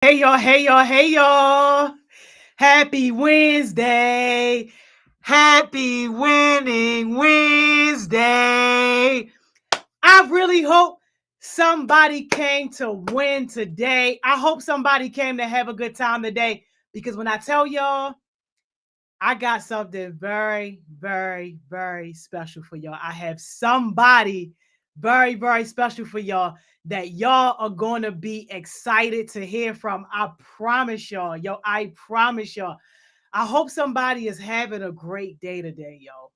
Hey y'all, hey y'all, hey y'all. Happy Wednesday. Happy winning Wednesday. I really hope somebody came to win today. I hope somebody came to have a good time today because when I tell y'all, I got something very, very, very special for y'all. I have somebody very, very special for y'all that y'all are going to be excited to hear from. I promise y'all. Yo, I promise y'all. I hope somebody is having a great day today, yo.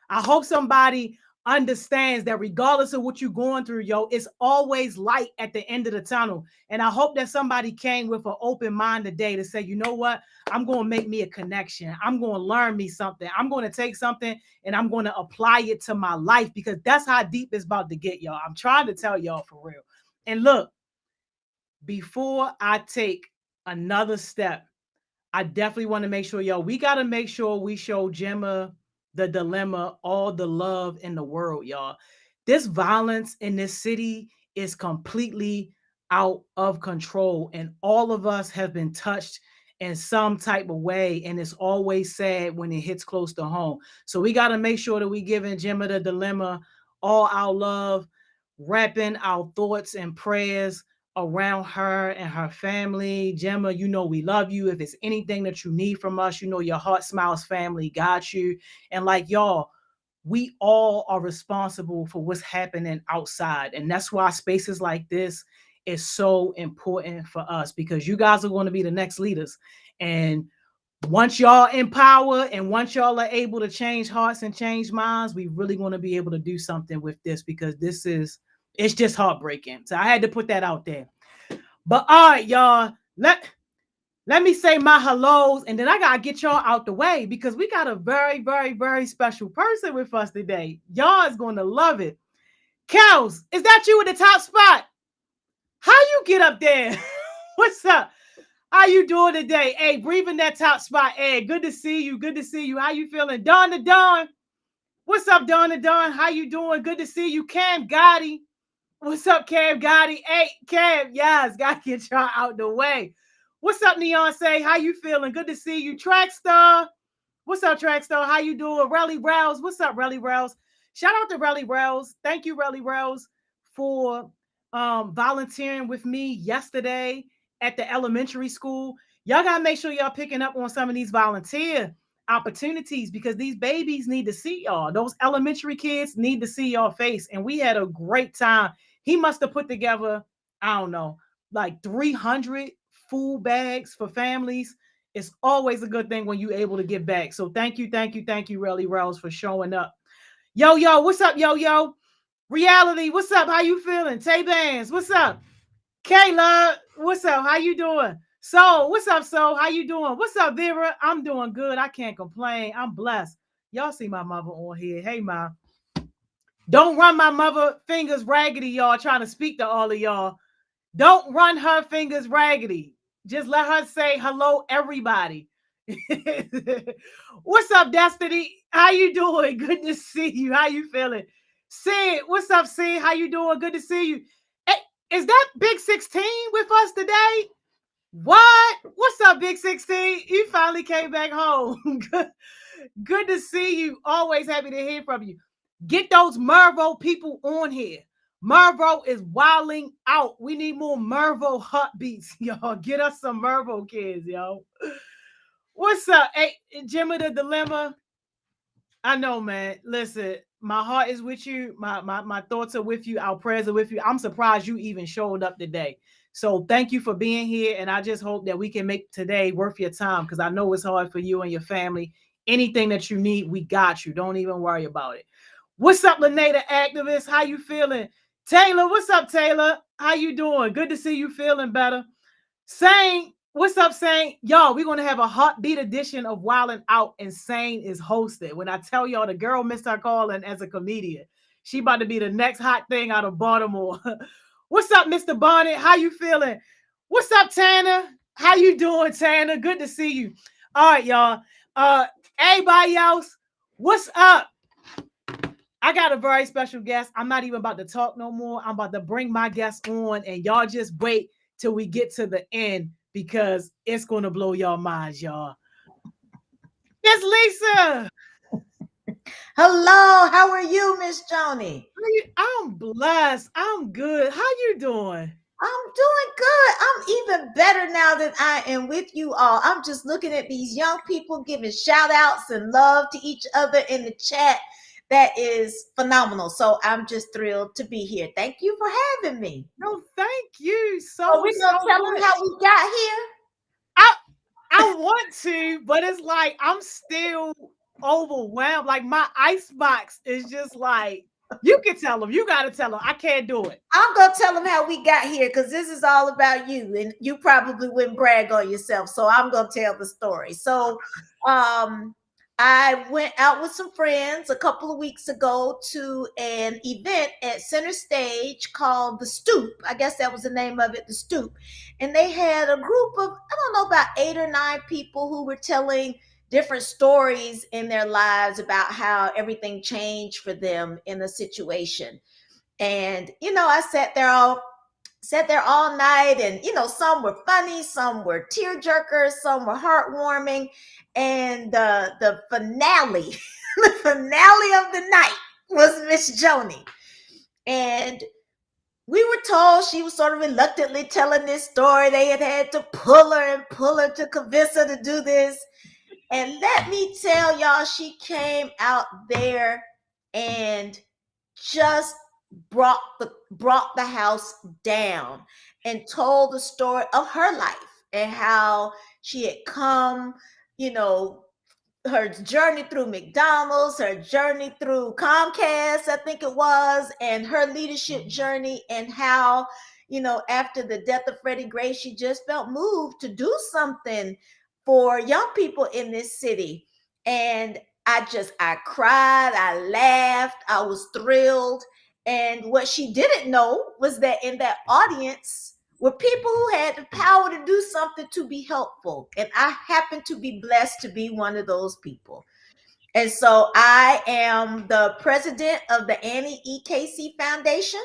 I hope somebody understands that regardless of what you're going through, yo, it's always light at the end of the tunnel. And I hope that somebody came with an open mind today to say, you know what? I'm going to make me a connection. I'm going to learn me something. I'm going to take something and I'm going to apply it to my life because that's how deep it's about to get, y'all. I'm trying to tell y'all for real. And look, before I take another step, I definitely want to make sure, yo, we got to make sure we show Gemma the dilemma all the love in the world, y'all. This violence in this city is completely out of control, and all of us have been touched in some type of way. And it's always sad when it hits close to home. So we got to make sure that we giving Gemma the dilemma all our love, wrapping our thoughts and prayers around her and her family. Gemma, you know we love you. If it's anything that you need from us, you know your Heart Smiles family got you. And like y'all, we all are responsible for what's happening outside. And that's why spaces like this is so important for us because you guys are going to be the next leaders. And once y'all in power and once y'all are able to change hearts and change minds, we really want to be able to do something with this because it's just heartbreaking. So I had to put that out there. But all right, y'all, let me say my hellos and then I gotta get y'all out the way because we got a very, very, very special person with us today. Y'all is gonna love it. Kels, is that you in the top spot? How you get up there? What's up? How you doing today? Hey, breathe in that top spot. Hey, good to see you. Good to see you. How you feeling? Don to Don. What's up, Don to Don? How you doing? Good to see you. Cam Gotti. What's up, Cam Gotti? Hey, Cam. Yes, gotta get y'all out the way. What's up, Neonce? How you feeling? Good to see you. Trackstar. What's up, Trackstar? How you doing? Relly Rouse. What's up, Relly Rouse? Shout out to Relly Rouse. Thank you, Relly Rouse, for volunteering with me yesterday at the elementary school. Y'all gotta make sure y'all picking up on some of these volunteer opportunities because these babies need to see y'all. Those elementary kids need to see y'all face. And we had a great time. He must have put together, I don't know, like 300 food bags for families. It's always a good thing when you're able to give back. So thank you, thank you, thank you, Relly Rose, for showing up. Yo, yo, what's up, yo, yo? Reality, what's up? How you feeling? Tay Bands, what's up? Kayla, what's up? How you doing? So, what's up, So? How you doing? What's up, Vera? I'm doing good. I can't complain. I'm blessed. Y'all see my mother on here. Hey, ma. Don't run my mother fingers raggedy, y'all, trying to speak to all of y'all. Don't run her fingers raggedy. Just let her say hello, everybody. What's up, Destiny? How you doing? Good to see you. How you feeling? Sid, what's up, Sid? How you doing? Good to see you. Hey, is that Big 16 with us today? What? What's up, Big 16? You finally came back home. Good to see you. Always happy to hear from you. Get those Mervo people on here. Mervo is wilding out. We need more Mervo heartbeats, y'all. Get us some Mervo kids, yo. What's up? Hey, Jimmy the Dilemma. I know, man. Listen, my heart is with you. My thoughts are with you. Our prayers are with you. I'm surprised you even showed up today. So thank you for being here. And I just hope that we can make today worth your time because I know it's hard for you and your family. Anything that you need, we got you. Don't even worry about it. What's up, Lene the activist? How you feeling? Taylor, what's up, Taylor? How you doing? Good to see you feeling better. Sane, what's up, Sane? Y'all, we're going to have a heartbeat edition of Wildin' Out, and Sane is hosted. When I tell y'all the girl missed her calling as a comedian, she about to be the next hot thing out of Baltimore. What's up, Mr. Bonnet? How you feeling? What's up, Tanner? How you doing, Tanner? Good to see you. All right, y'all. Everybody else, what's up? I got a very special guest. I'm not even about to talk no more. I'm about to bring my guest on, and y'all just wait till we get to the end because it's going to blow your minds, y'all. Yes, Lisa. Hello, how are you, Miss Joni? I'm blessed. I'm good. How you doing? I'm doing good. I'm even better now that I am with you all. I'm just looking at these young people giving shout outs and love to each other in the chat. That is phenomenal. So I'm just thrilled to be here. Thank you for having me. No, thank you So so we're going to tell them how much. we got here. I I want to, but it's like I'm still overwhelmed. Like my icebox is just like you can tell them. You got to tell them. I can't do it. I'm going to tell them how we got here because this is all about you. And you probably wouldn't brag on yourself. So I'm going to tell the story. So, um, I went out with some friends a couple of weeks ago to an event at Center Stage called The Stoop. I guess that was the name of it, The Stoop. And they had a group of, I don't know, about 8 or 9 people who were telling different stories in their lives about how everything changed for them in a situation. And I sat there all night, and some were funny, some were tear jerkers, some were heartwarming, and the finale, the finale of the night was Miss Joni. And we were told she was sort of reluctantly telling this story. They had to pull her and pull her to convince her to do this. And let me tell y'all, she came out there and just brought the house down and told the story of her life and how she had come, you know, her journey through McDonald's, her journey through Comcast, I think it was, and her leadership journey, and how, after the death of Freddie Gray, she just felt moved to do something for young people in this city. And I cried, I laughed, I was thrilled. And what she didn't know was that in that audience were people who had the power to do something to be helpful. And I happen to be blessed to be one of those people. And so I am the president of the Annie E. Casey Foundation.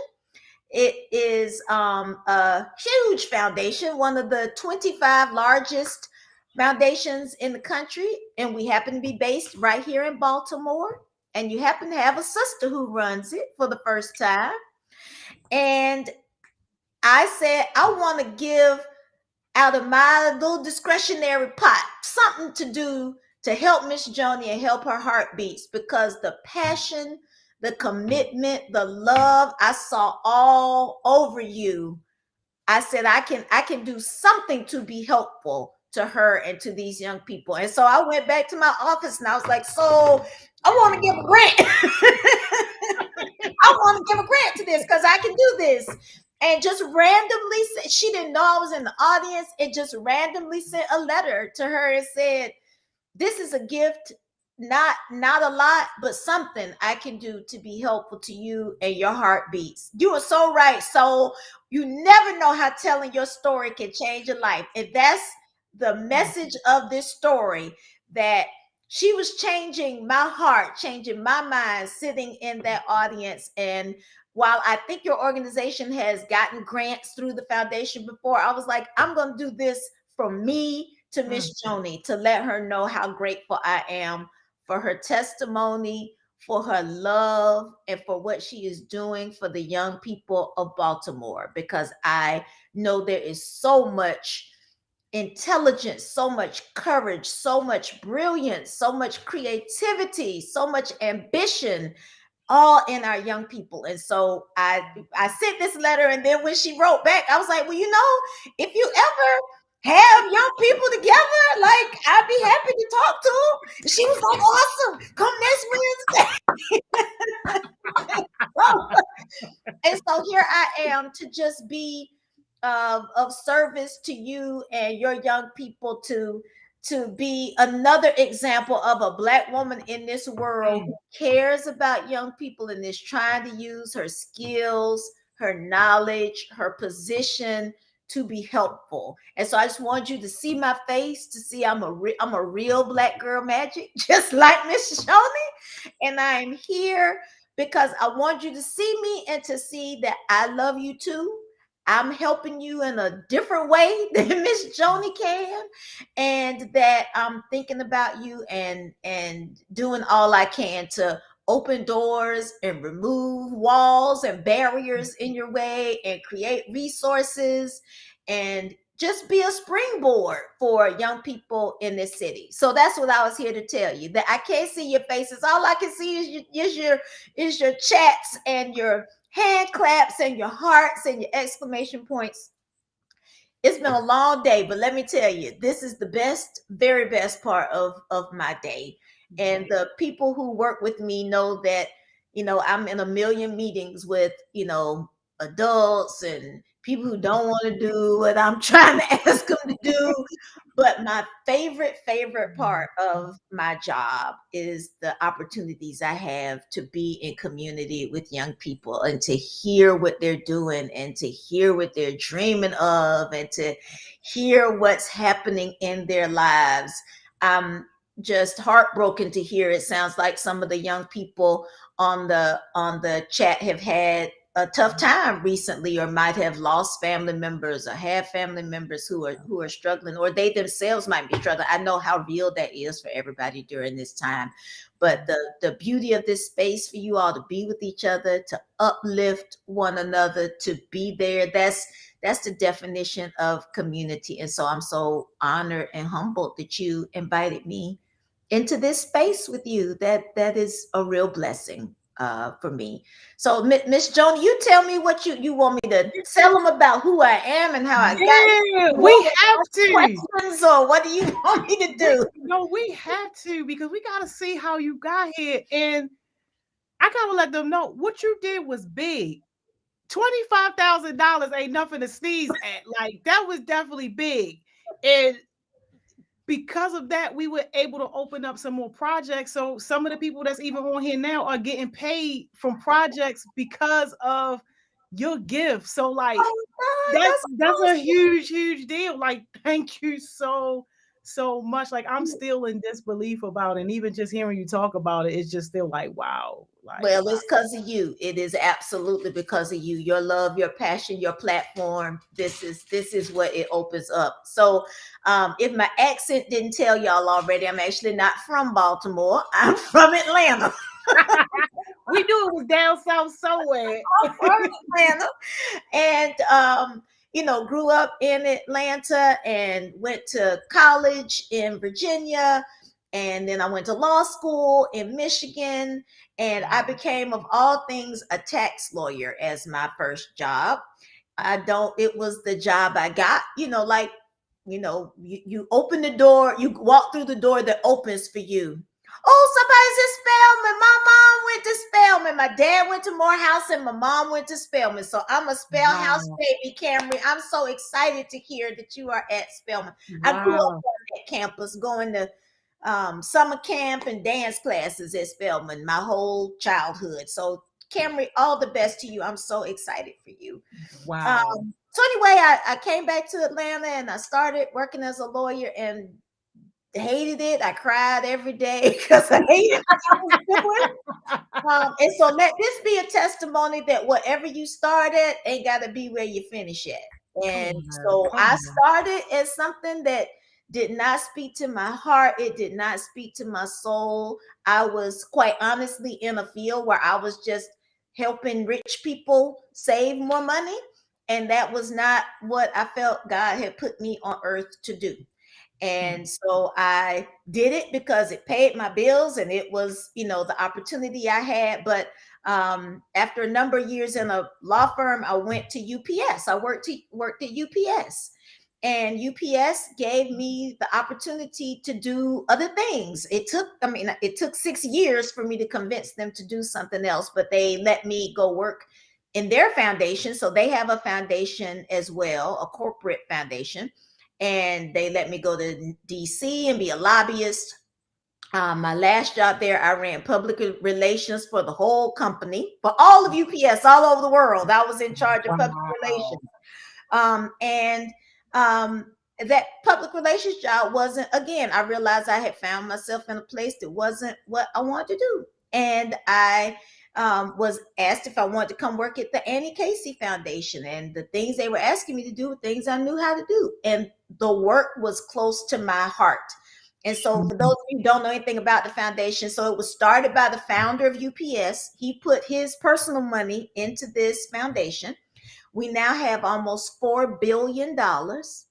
It is a huge foundation, one of the 25 largest foundations in the country. And we happen to be based right here in Baltimore. And you happen to have a sister who runs it for the first time. And I said, I want to give out of my little discretionary pot something to do to help Miss Joni and help her heartbeats, because the passion, the commitment, the love I saw all over you. I said I can do something to be helpful to her and to these young people. And so I went back to my office and I was like, so I want to give a grant. I want to give a grant to this because I can do this. And just randomly, she didn't know I was in the audience, and just randomly sent a letter to her and said, this is a gift, not a lot, but something I can do to be helpful to you and your heartbeats. You are so right. So you never know how telling your story can change your life. And that's the message of this story, that she was changing my heart, changing my mind, sitting in that audience. And while I think your organization has gotten grants through the foundation before, I was like, I'm going to do this for me, to Miss Joni, to let her know how grateful I am for her testimony, for her love, and for what she is doing for the young people of Baltimore, because I know there is so much intelligence, so much courage, so much brilliance, so much creativity, so much ambition, all in our young people. And so I sent this letter, and then when she wrote back, I was like, well, if you ever have young people together, like, I'd be happy to talk to them. She was like, awesome, come next Wednesday. And so here I am to just be of service to you and your young people, to be another example of a Black woman in this world who cares about young people and is trying to use her skills, her knowledge, her position to be helpful. And so I just want you to see my face, to see I'm a real Black girl magic, just like Miss Shoni. And I'm here because I want you to see me and to see that I love you too. I'm helping you in a different way than Miss Joni can, and that I'm thinking about you and doing all I can to open doors and remove walls and barriers in your way and create resources and just be a springboard for young people in this city. So that's what I was here to tell you. That I can't see your faces. All I can see is your chats and your hand claps and your hearts and your exclamation points. It's been a long day, but let me tell you, this is the best, very best part of my day. And the people who work with me know that, I'm in a million meetings with, adults and people who don't want to do what I'm trying to ask them to do. But my favorite part of my job is the opportunities I have to be in community with young people and to hear what they're doing and to hear what they're dreaming of and to hear what's happening in their lives. I'm just heartbroken to hear it sounds like some of the young people on the chat have had a tough time recently or might have lost family members or have family members who are struggling, or they themselves might be struggling. I know how real that is for everybody during this time, but the beauty of this space for you all to be with each other, to uplift one another, to be there, that's the definition of community. And so I'm so honored and humbled that you invited me into this space with you. That is a real blessing for me. So, Miss Joni, you tell me what you want me to tell them about who I am and how I got Yeah, here. we have to. Questions, or what do you want me to do? No, we have to because we got to see how you got here. And I got to let them know what you did was big. $25,000 ain't nothing to sneeze at. Like, that was definitely big. And because of that, we were able to open up some more projects. So some of the people that's even on here now are getting paid from projects because of your gift. So like Oh my God, that's a awesome. huge deal. Like, thank you so much. Like, I'm still in disbelief about it. And even just hearing you talk about it, it's just still like, wow. Like, Well, wow. it's because of you. It is absolutely because of you. Your love, your passion, your platform. This is what it opens up. So, if my accent didn't tell y'all already, I'm actually not from Baltimore. I'm from Atlanta. We knew it was down south somewhere. I'm from Atlanta, and grew up in Atlanta and went to college in Virginia, and then I went to law school in Michigan, and I became, of all things, a tax lawyer as my first job. It was the job I got, like, you open the door, you walk through the door that opens for you. Oh, somebody's at Spelman. My mom went to Spelman. My dad went to Morehouse and my mom went to Spelman. So I'm a Spellhouse Wow. baby, Camry. I'm so excited to hear that you are at Spelman. I grew up Wow. on that campus going to summer camp and dance classes at Spelman my whole childhood. So, Camry, all the best to you. I'm so excited for you. Wow. So anyway, I came back to Atlanta and I started working as a lawyer and hated it. I cried every day because I hated what I was doing. And so let this be a testimony that whatever you started ain't got to be where you finish at. Come And on now. so Come I on. started as something that did not speak to my heart. It did not speak to my soul. I was quite honestly in a field where I was just helping rich people save more money. And that was not what I felt God had put me on earth to do. And so I did it because it paid my bills and it was, the opportunity I had. But after a number of years in a law firm, I went to UPS. I worked at UPS. And UPS gave me the opportunity to do other things. It took 6 years for me to convince them to do something else, but they let me go work in their foundation. So they have a foundation as well, a corporate foundation, and they let me go to DC and be a lobbyist. My last job there, I ran public relations for the whole company, for all of UPS, all over the world. I was in charge of public Wow. relations. And that public relations job wasn't, again, I realized I had found myself in a place that wasn't what I wanted to do. And I was asked if I wanted to come work at the Annie Casey Foundation. And the things they were asking me to do were things I knew how to do. And the work was close to my heart. And so, for those of you who don't know anything about the foundation, so it was started by the founder of UPS. He put his personal money into this foundation. We now have almost $4 billion. I'm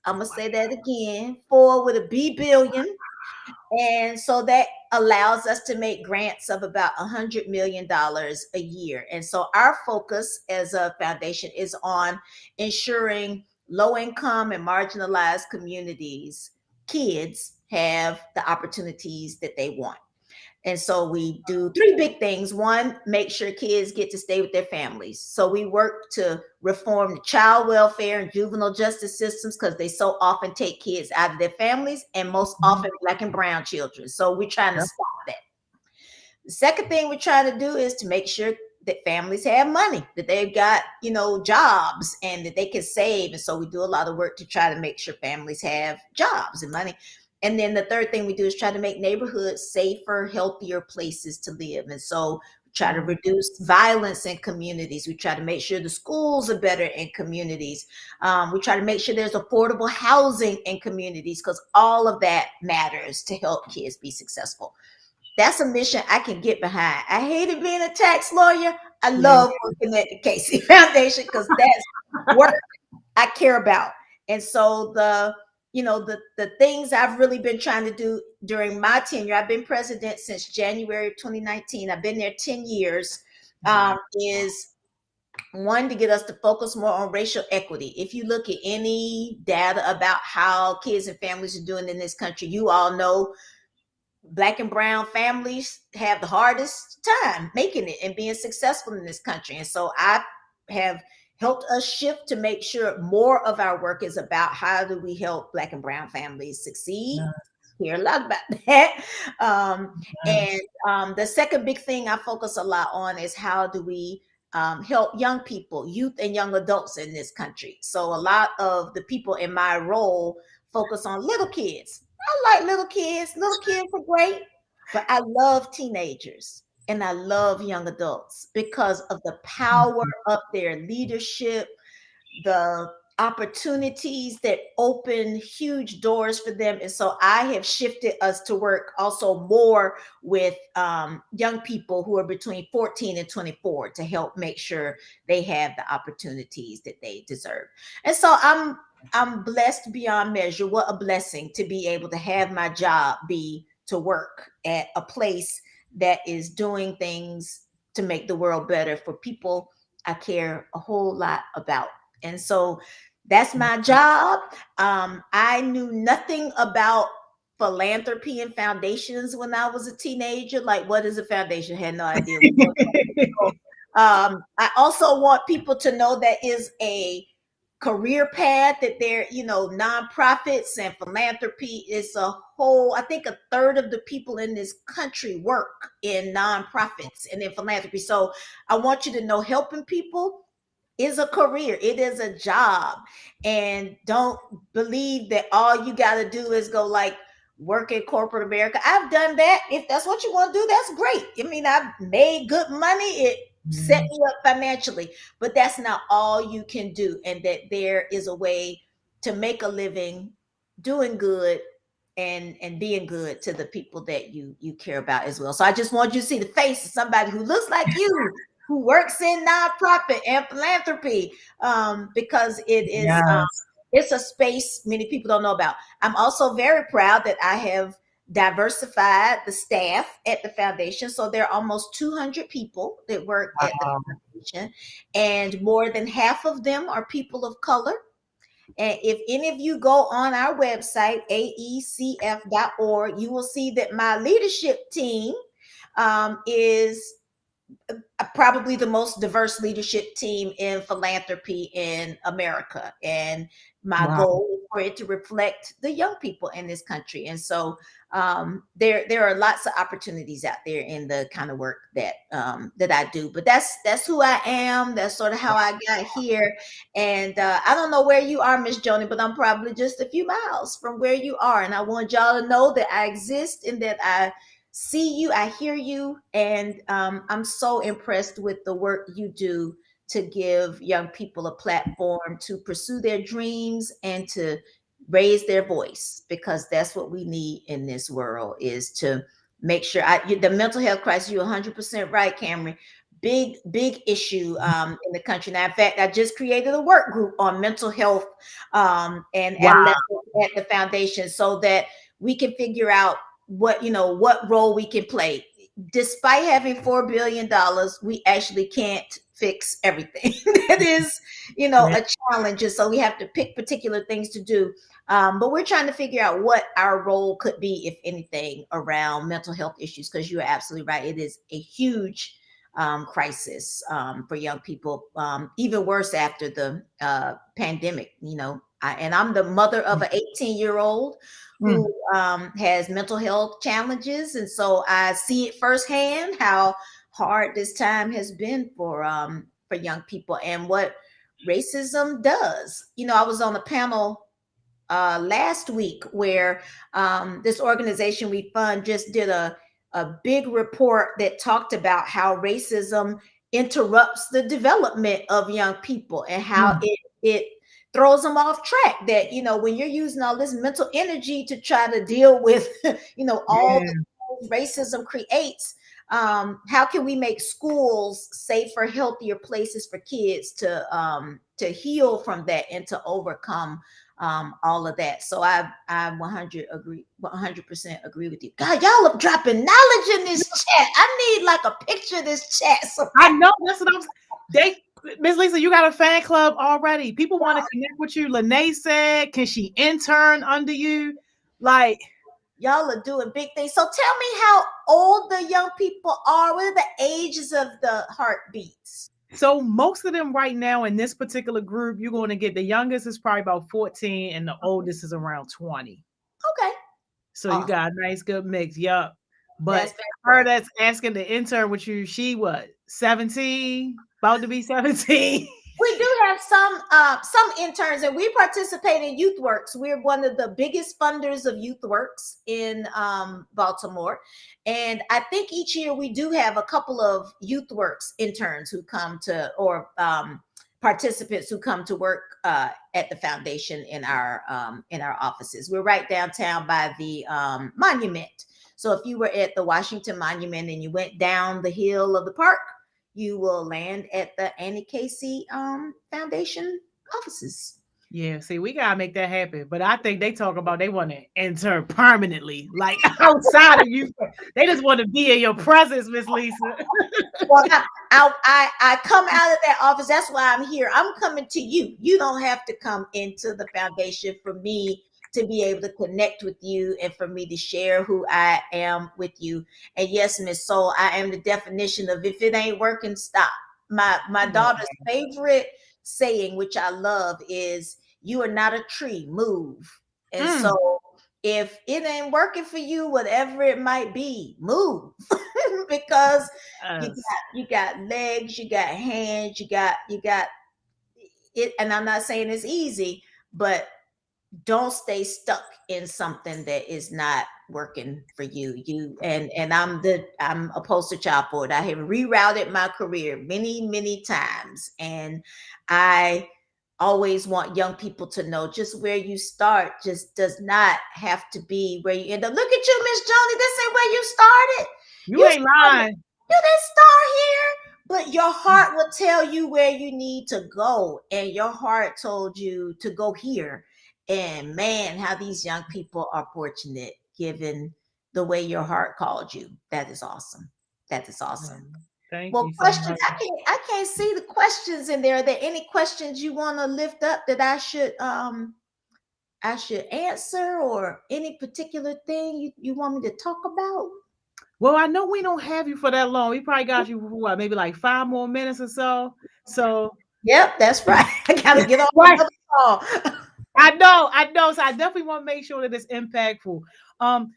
going to say that again, 4 with a B billion. And so that allows us to make grants of about $100 million a year. And so our focus as a foundation is on ensuring low income and marginalized communities, kids have the opportunities that they want. And so we do 3 big things. One, make sure kids get to stay with their families. So we work to reform the child welfare and juvenile justice systems because they so often take kids out of their families, and most often Black and brown children. So we're trying to stop that. The second thing we're trying to do is to make sure that families have money, that they've got, jobs, and that they can save. And so we do a lot of work to try to make sure families have jobs and money. And then the third thing we do is try to make neighborhoods safer, healthier places to live. And so we try to reduce violence in communities. We try to make sure the schools are better in communities. We try to make sure there's affordable housing in communities, because all of that matters to help kids be successful. That's a mission I can get behind. I hated being a tax lawyer. I love working at the Casey Foundation because that's work I care about. And so the things I've really been trying to do during my tenure, I've been president since January of 2019. I've been there 10 years, is one, to get us to focus more on racial equity. If you look at any data about how kids and families are doing in this country, you all know Black and brown families have the hardest time making it and being successful in this country. And so I have helped us shift to make sure more of our work is about how do we help Black and brown families succeed. Hear a lot about that. And the second big thing I focus a lot on is how do we help young people, youth and young adults in this country. So a lot of the people in my role focus on little kids. I like little kids. Little kids are great, but I love teenagers and I love young adults because of the power of their leadership, the opportunities that open huge doors for them. And so I have shifted us to work also more with young people who are between 14 and 24 to help make sure they have the opportunities that they deserve. And so I'm blessed beyond measure. What a blessing to be able to have my job be to work at a place that is doing things to make the world better for people I care a whole lot about. And so that's my job. I knew nothing about philanthropy and foundations when I was a teenager. Like, what is a foundation? I had no idea. I also want people to know that is a career path, that they're, nonprofits and philanthropy is a whole, I think a third of the people in this country work in nonprofits and in philanthropy. So I want you to know helping people is a career. It is a job. And don't believe that all you got to do is go like work in corporate America. I've done that. If that's what you want to do, that's great. I mean, I've made good money. It set me up financially, but that's not all you can do. And that there is a way to make a living doing good and being good to the people that you care about as well. So I just want you to see the face of somebody who looks like you, who works in nonprofit and philanthropy, because it is it's a space many people don't know about. I'm also very proud that I have diversified the staff at the foundation. So there are almost 200 people that work at the foundation, and more than half of them are people of color. And if any of you go on our website, aecf.org, you will see that my leadership team is probably the most diverse leadership team in philanthropy in America. And my goal is for it to reflect the young people in this country. And so there are lots of opportunities out there in the kind of work that I do. But that's who I am. That's sort of how I got here. And I don't know where you are, Miss Joni, but I'm probably just a few miles from where you are. And I want y'all to know that I exist and that I see you, I hear you, and I'm so impressed with the work you do to give young people a platform to pursue their dreams and to raise their voice, because that's what we need in this world, is to make sure the mental health crisis. You're 100% right, Cameron. Big issue in the country now. In fact, I just created a work group on mental health and Wow. at the foundation, so that we can figure out what role we can play. Despite having $4 billion, we actually can't fix everything. That is, Yeah. a challenge. And so we have to pick particular things to do. But we're trying to figure out what our role could be, if anything, around mental health issues, because you're absolutely right. It is a huge crisis for young people, even worse after the pandemic. And I'm the mother of an 18-year-old Mm. who has mental health challenges, and so I see it firsthand how hard this time has been for young people, and what racism does. I was on a panel last week where this organization we fund just did a big report that talked about how racism interrupts the development of young people, and how Mm. it throws them off track. That when you're using all this mental energy to try to deal with all Yeah. the racism creates, how can we make schools safer, healthier places for kids to heal from that and to overcome all of that. So I 100% agree with you. God, y'all are dropping knowledge in this chat. I need like a picture of this chat. So I know that's what I'm saying. Miss Lisa, you got a fan club already. People want to connect with you. Lene said, can she intern under you? Like, y'all are doing big things. So tell me how old the young people are. What are the ages of the heartbeats? so most of them right now in this particular group, you're going to get the youngest is probably about 14 and the oldest is around 20. Okay. So you Awesome. got a nice good mix. Yup. But That's her fantastic. that's asking to intern with you, she what, 17? About to be 17. We do have some interns, and we participate in YouthWorks. We're one of the biggest funders of YouthWorks in Baltimore, and I think each year we do have a couple of YouthWorks interns who come to, or participants who come to work at the foundation in our offices. We're right downtown by the monument. So if you were at the Washington Monument and you went down the hill of the park, you will land at the Annie Casey Foundation offices. Yeah, see, we gotta make that happen. But I think they talk about they want to enter permanently, like outside of you. They just want to be in your presence, Miss Lisa. Well, I come out of that office. That's why I'm here. I'm coming to you. You don't have to come into the foundation for me to be able to connect with you and for me to share who I am with you. And yes, Miss Soul, I am the definition of if it ain't working, stop. My daughter's favorite saying, which I love, is you are not a tree, move. And Mm. so if it ain't working for you, whatever it might be, move. Because you got Yes. you got legs, you got hands, you got it. And I'm not saying it's easy, but don't stay stuck in something that is not working for you. And I'm a poster child for it. I have rerouted my career many times, and I always want young people to know just where you start just does not have to be where you end up. Look at you, Miss Joni. This ain't where you started. You You ain't started, lying. you didn't start here, but your heart will tell you where you need to go, and your heart told you to go here. And man, how these young people are fortunate given the way your heart called you. That is awesome. That is awesome. Thank Well, you so questions. much. I can't see the questions in there. Are there any questions you want to lift up that I should answer, or any particular thing you want me to talk about? Well, I know we don't have you for that long. We probably got you for what, maybe like 5 more minutes or so. So Yep, that's right. I gotta get on right. another call. I know. So I definitely want to make sure that it's impactful. Um,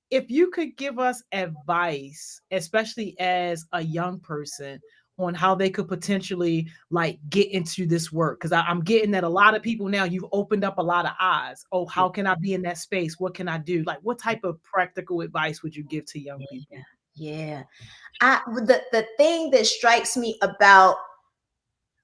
if you could give us advice, especially as a young person, on how they could potentially like get into this work? Because I'm getting that a lot of people now, you've opened up a lot of eyes. Oh, how can I be in that space? What can I do? Like, what type of practical advice would you give to young people? Yeah. The thing that strikes me about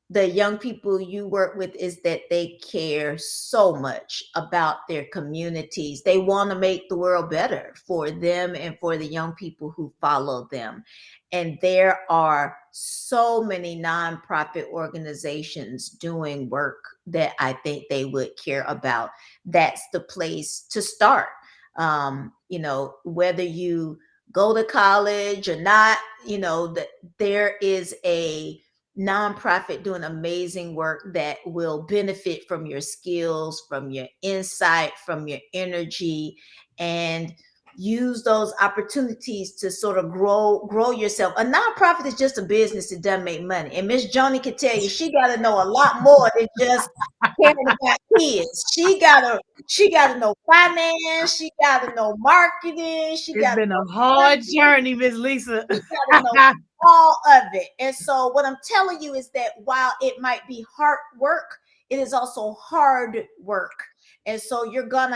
the young people you work with is that they care so much about their communities. They want to make the world better for them and for the young people who follow them. And there are so many nonprofit organizations doing work that I think they would care about. That's the place to start. Whether you go to college or not, that there is a nonprofit doing amazing work that will benefit from your skills, from your insight, from your energy, and use those opportunities to sort of grow yourself. A nonprofit is just a business that doesn't make money. And Miss Joni can tell you she got to know a lot more than just caring about kids. She gotta know finance, she gotta know marketing, she It's gotta been know a hard journey, Miss Lisa. you gotta know all of it. And so what I'm telling you is that while it might be hard work, it is also hard work. And so you're going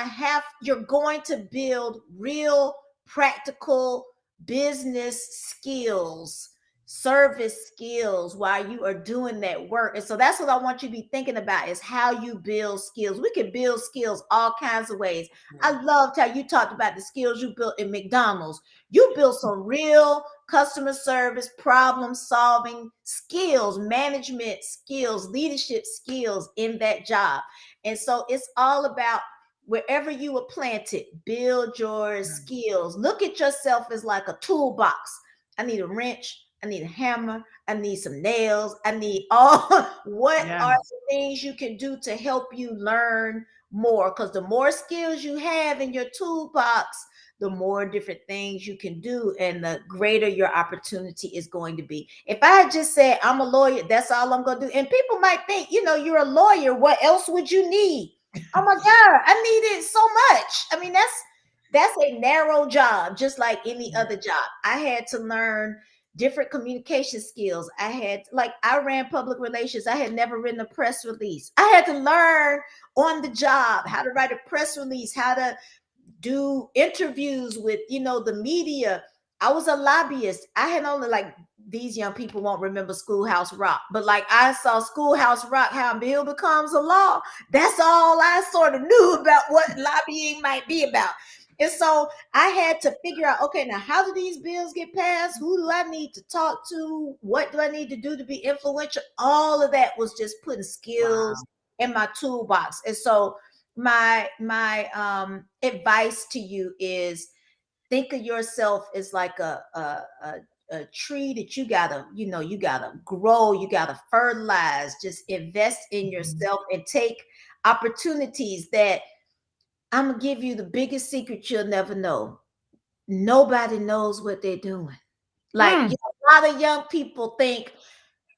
to build real practical business skills, service skills while you are doing that work. And so that's what I want you to be thinking about is how you build skills. We can build skills all kinds of ways. I loved how you talked about the skills you built in McDonald's. You built some real customer service, problem solving skills, management skills, leadership skills in that job. And so it's all about wherever you were planted, build your skills. Look at yourself as like a toolbox. I need a wrench. I need a hammer. I need some nails. I need all. What Yeah. are the things you can do to help you learn more? Because the more skills you have in your toolbox, the more different things you can do and the greater your opportunity is going to be. If I had just said, I'm a lawyer, that's all I'm going to do. And people might think, you're a lawyer. What else would you need? Oh my God, I need it so much. I mean, that's a narrow job, just like any other job. I had to learn different communication skills. I ran public relations. I had never written a press release. I had to learn on the job how to write a press release, how to do interviews with the media. I was a lobbyist. I had only these young people won't remember Schoolhouse Rock, but I saw Schoolhouse Rock, how a bill becomes a law. That's all I sort of knew about what lobbying might be about. And so I had to figure out, okay, now how do these bills get passed? Who do I need to talk to? What do I need to do to be influential? All of that was just putting skills in my toolbox. And so my advice to you is think of yourself as like a tree that you gotta grow, you gotta fertilize, just invest in yourself and take opportunities that I'm gonna give you the biggest secret you'll never know. Nobody knows what they're doing. A lot of young people think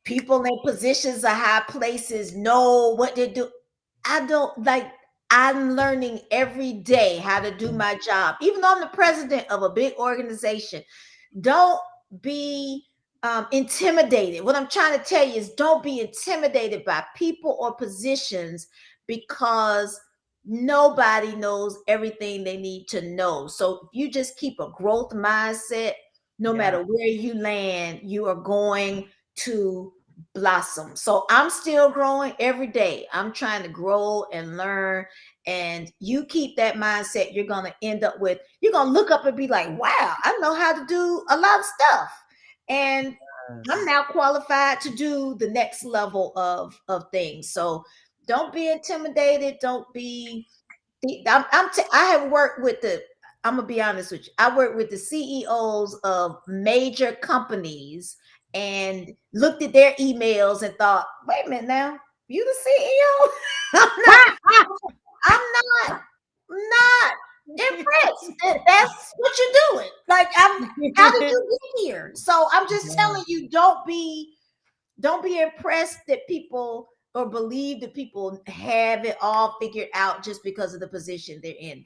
people in positions of high places know what they do. I don't I'm learning every day how to do my job. Even though I'm the president of a big organization, don't be intimidated. What I'm trying to tell you is don't be intimidated by people or positions because nobody knows everything they need to know. So if you just keep a growth mindset, no matter where you land, you are going to blossom. So I'm still growing every day. I'm trying to grow and learn. And you keep that mindset, you're going to you're going to look up and be like, wow, I know how to do a lot of stuff. And I'm now qualified to do the next level of things. So don't be intimidated. Don't be, I have worked with I'm going to be honest with you. I worked with the CEOs of major companies and looked at their emails and thought, wait a minute now, you the CEO? I'm not impressed. That's what you're doing. How did you get here? So I'm just telling you, don't be impressed that people or believe that people have it all figured out just because of the position they're in.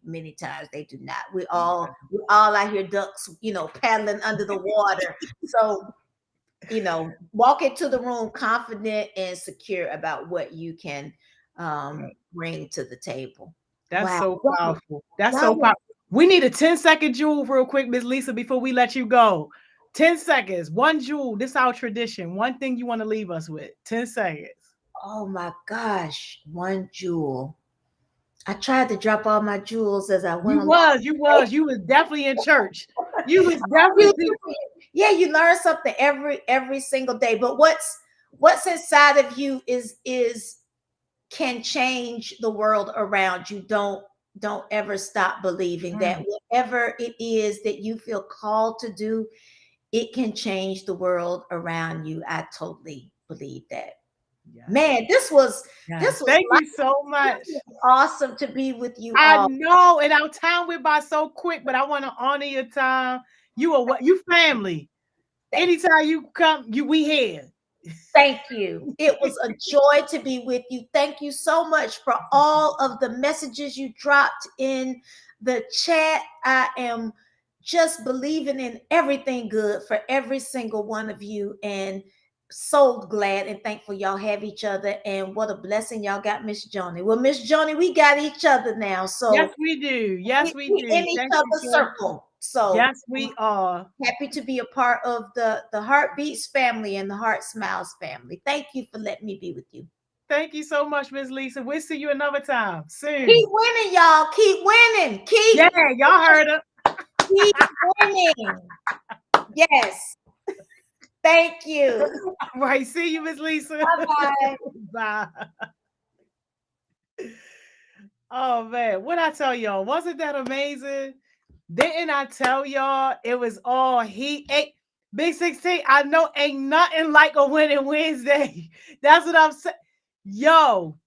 Many times they do not. We all out here ducks, paddling under the water. So walk into the room confident and secure about what you can bring to the table. That's Wow. so powerful. That's so Wow. powerful. We need a 10-second jewel real quick, Miss Lisa, before we let you go. 10 seconds, one jewel. This is our tradition. One thing you want to leave us with. 10 seconds. Oh my gosh, one jewel. I tried to drop all my jewels as I went along. You was definitely in church. You was You- definitely yeah, you learn something every single day. But what's inside of you is can change the world around you. Don't ever stop believing that whatever it is that you feel called to do, it can change the world around you. I totally believe that. Man, this was Thank you so much. awesome to be with you I all. know, and our time went by so quick, but I want to honor your time. You are what you family. Anytime you come, we here. Thank you. It was a joy to be with you. Thank you so much for all of the messages you dropped in the chat. I am just believing in everything good for every single one of you, and so glad and thankful y'all have each other. And what a blessing y'all got Miss Joni. Well, Miss Joni, we got each other now. So yes, we do. Yes, we do. in each Thank you, other's Joy. circle. So yes, we are. happy to be a part of the Heartbeats family and the Heart Smiles family. Thank you for letting me be with you. Thank you so much, Miss Lisa. We'll see you another time soon. Keep winning, y'all. Keep winning. Yeah, y'all heard her. Keep winning. Yes. Thank you. Right. See you, Miss Lisa. Bye-bye. Bye. Oh man, what I tell y'all? Wasn't that amazing? Didn't I tell y'all it was all heat? Big 16, I know ain't nothing like a winning Wednesday. That's what I'm saying. Yo,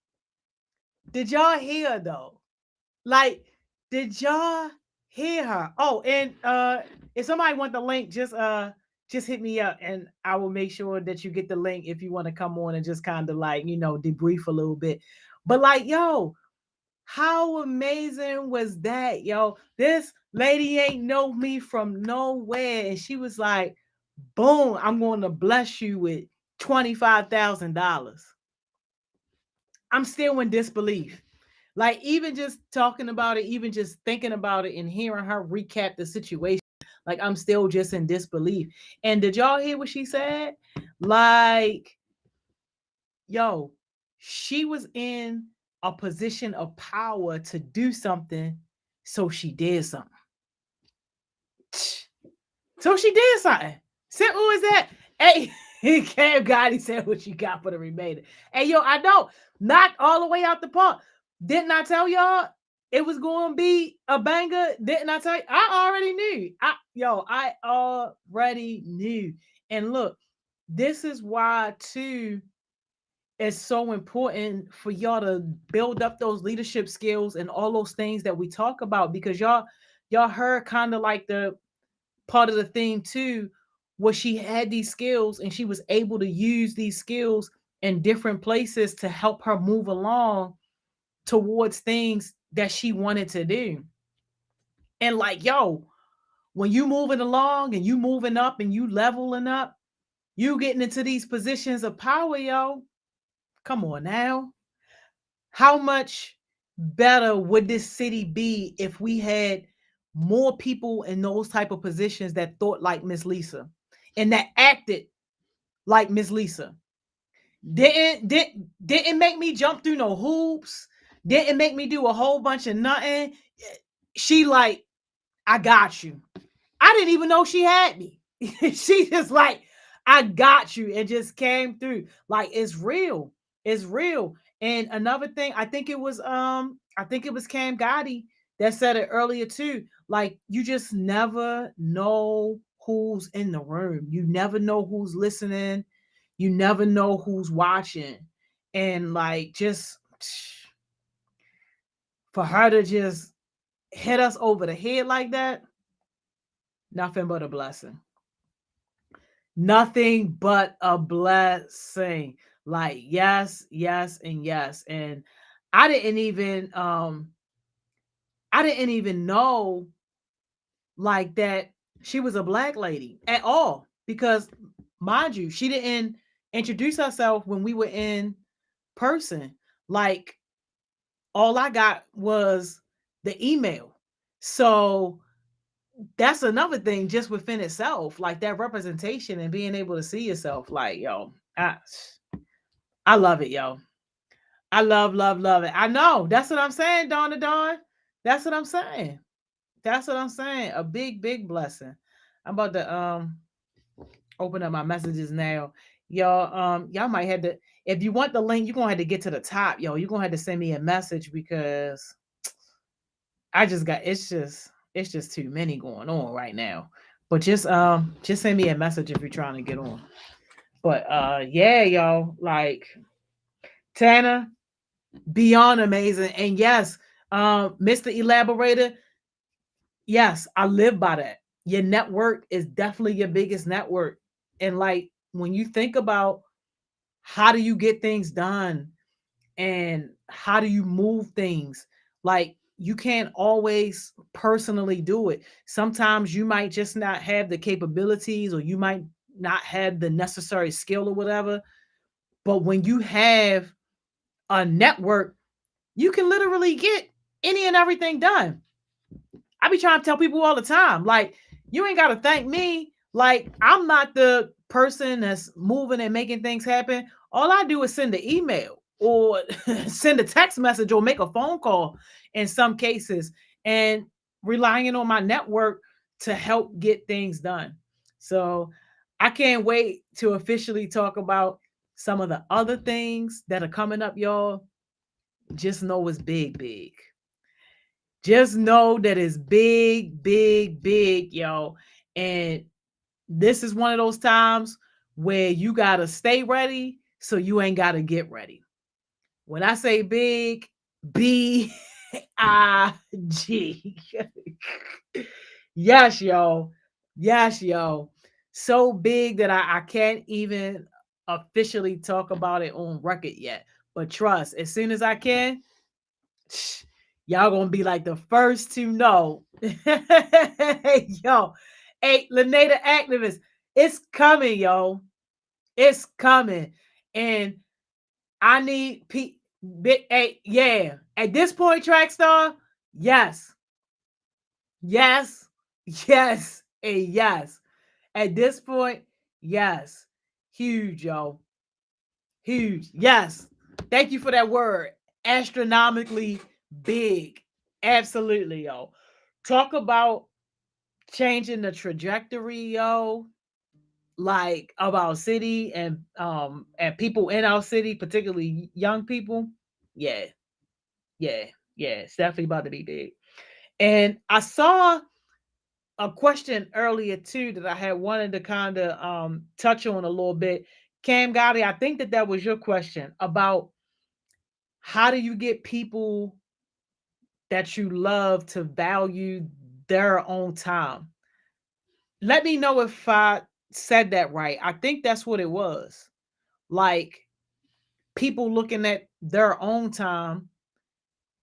did y'all hear though? Like, did y'all hear her? Oh, and if somebody want the link, just hit me up and I will make sure that you get the link if you want to come on and just kind of like, debrief a little bit. But like, yo, how amazing was that, yo? This lady ain't know me from nowhere. And she was like, boom, I'm going to bless you with $25,000. I'm still in disbelief. Like, even just talking about it, even just thinking about it and hearing her recap the situation, like, I'm still just in disbelief. And did y'all hear what she said? Like, yo, she was in a position of power to do something, so she did something. So she did something. Simple as that. Hey, Cam Gotti said what you got for the remainder. Hey, yo, I know. Knocked all the way out the park. Didn't I tell y'all it was going to be a banger? Didn't I tell you? I already knew. I already knew. And look, this is why, too, it's so important for y'all to build up those leadership skills and all those things that we talk about, because y'all heard kind of like the part of the theme too, where she had these skills and she was able to use these skills in different places to help her move along towards things that she wanted to do. And like, yo, when you moving along and you moving up and you leveling up, you getting into these positions of power, yo. Come on now. How much better would this city be if we had more people in those type of positions that thought like Miss Lisa and that acted like Miss Lisa? Didn't make me jump through no hoops, didn't make me do a whole bunch of nothing. She like, I got you. I didn't even know she had me. She just like, I got you, and just came through. Like, it's real. It's real. And another thing, I think it was Cam Gotti that said it earlier too. Like, you just never know who's in the room. You never know who's listening. You never know who's watching. And like, just for her to just hit us over the head like that, nothing but a blessing. Nothing but a blessing. Like, yes, yes, and yes. And I didn't even know like that she was a black lady at all, because mind you, she didn't introduce herself when we were in person. Like, all I got was the email. So that's another thing just within itself, like that representation and being able to see yourself. Like, yo, I love it, yo. I love it. I know. That's what I'm saying, Dawn to Dawn. That's what I'm saying. That's what I'm saying. A big blessing. I'm about to open up my messages now. Y'all, y'all might have to, if you want the link, you're gonna have to get to the top, yo. You're gonna have to send me a message because I just got it's just too many going on right now. But just send me a message if you're trying to get on. But yeah, y'all, like Tana, beyond amazing. And yes, Mr. Elaborator, yes, I live by that. Your network is definitely your biggest network. And like when you think about how do you get things done and how do you move things, like you can't always personally do it. Sometimes you might just not have the capabilities or you might not have the necessary skill or whatever. But when you have a network, you can literally get any and everything done. I be trying to tell people all the time, like, you ain't got to thank me. Like, I'm not the person that's moving and making things happen. All I do is send an email or send a text message or make a phone call in some cases, and relying on my network to help get things done. So I can't wait to officially talk about some of the other things that are coming up, y'all. Just know it's big. Just know that it's big, yo. And this is one of those times where you got to stay ready so you ain't got to get ready. When I say big, B I G. Yes, yo. Yes, yo. So big that I can't even officially talk about it on record yet. But trust, as soon as I can, y'all gonna be like the first to know. Yo, hey, Lenata activist, it's coming, yo. It's coming. And I need big hey, yeah. At this point, Trackstar, yes, yes, yes, and yes. At this point, yes. Huge, yo. Huge. Yes. Thank you for that word. Astronomically big. Absolutely, yo. Talk about changing the trajectory, yo. Like of our city and people in our city, particularly young people. Yeah, yeah, yeah. It's definitely about to be big. And I saw a question earlier too that I had wanted to kind of touch on a little bit. Cam Gotti, I think that was your question about how do you get people that you love to value their own time. Let me know if I said that right. I think that's what it was. Like people looking at their own time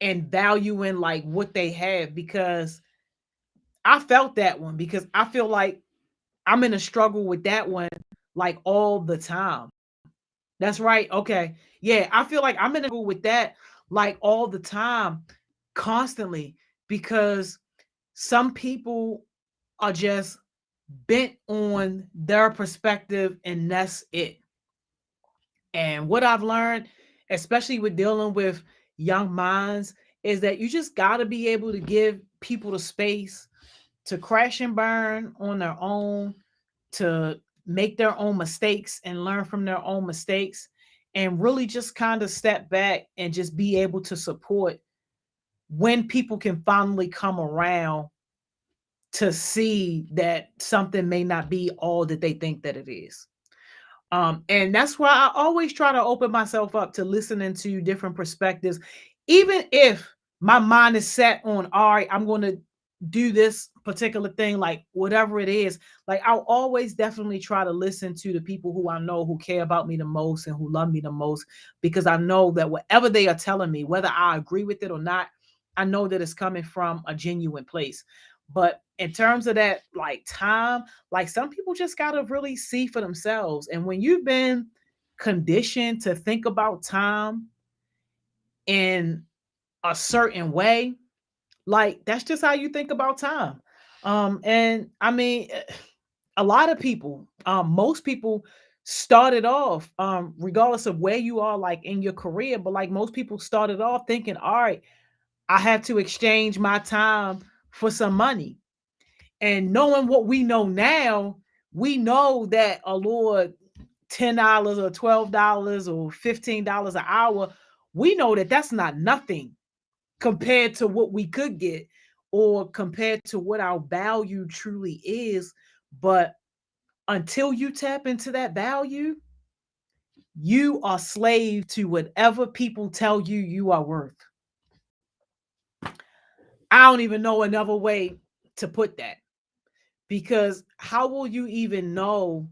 and valuing like what they have, because I felt that one, because I feel like I'm in a struggle with that one like all the time. That's right. Okay. Yeah, I feel like I'm in a struggle with that like all the time, constantly, because some people are just bent on their perspective and that's it. And what I've learned, especially with dealing with young minds, is that you just got to be able to give people the space to crash and burn on their own, to make their own mistakes and learn from their own mistakes, and really just kind of step back and just be able to support when people can finally come around to see that something may not be all that they think that it is. And that's why I always try to open myself up to listening to different perspectives, even if my mind is set on, all right, I'm going to do this particular thing, like whatever it is. Like I'll always definitely try to listen to the people who I know who care about me the most and who love me the most, because I know that whatever they are telling me, whether I agree with it or not, I know that it's coming from a genuine place. But in terms of that, like time, like some people just gotta really see for themselves. And when you've been conditioned to think about time in a certain way, like that's just how you think about time. And I mean, a lot of people, most people started off, regardless of where you are, like in your career, but like most people started off thinking, all right, I have to exchange my time for some money. And knowing what we know now, we know that a Lord $10 or $12 or $15 an hour, we know that that's not nothing compared to what we could get or compared to what our value truly is. But until you tap into that value, you are slave to whatever people tell you you are worth. I don't even know another way to put that, because how will you even know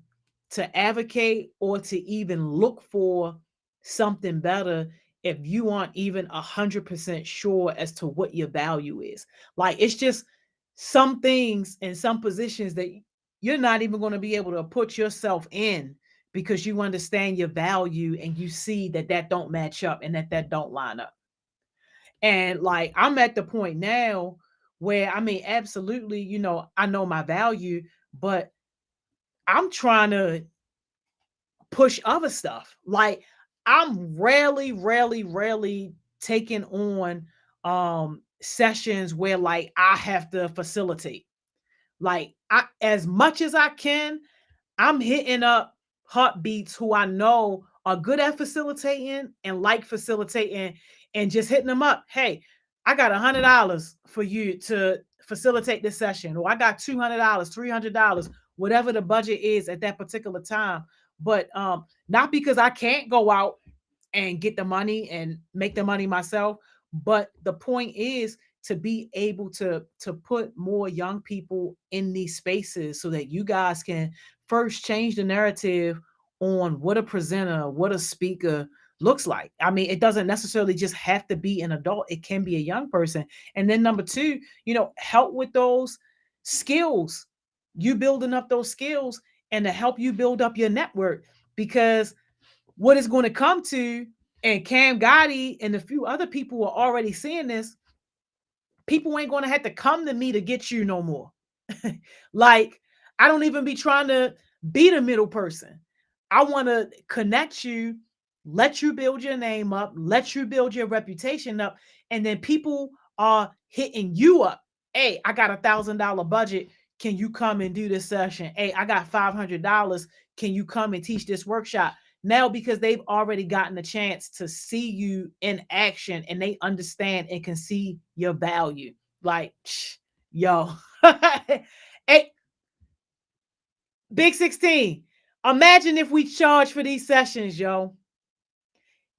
to advocate or to even look for something better if you aren't even 100% sure as to what your value is? Like, it's just some things and some positions that you're not even going to be able to put yourself in because you understand your value and you see that that don't match up and that that don't line up. And like, I'm at the point now where, I mean, absolutely, I know my value, but I'm trying to push other stuff. Like, I'm rarely taking on sessions where like I have to facilitate. Like, I, as much as I can, I'm hitting up heartbeats who I know are good at facilitating and like facilitating, and just hitting them up. Hey, I got $100 for you to facilitate this session, or I got $200, $300, whatever the budget is at that particular time. But not because I can't go out and get the money and make the money myself, but the point is to be able to put more young people in these spaces so that you guys can first change the narrative on what a presenter, what a speaker looks like. I mean, it doesn't necessarily just have to be an adult, it can be a young person. And then number two, help with those skills, you building up those skills, and to help you build up your network. Because what it's going to come to, and Cam Gotti and a few other people are already seeing this, people ain't going to have to come to me to get you no more. Like, I don't even be trying to be the middle person. I want to connect you, let you build your name up, let you build your reputation up, and then people are hitting you up. Hey, I got $1,000 budget. Can you come and do this session? Hey, I got $500. Can you come and teach this workshop? Now, because they've already gotten a chance to see you in action and they understand and can see your value. Like, yo, hey, Big 16, imagine if we charge for these sessions, yo.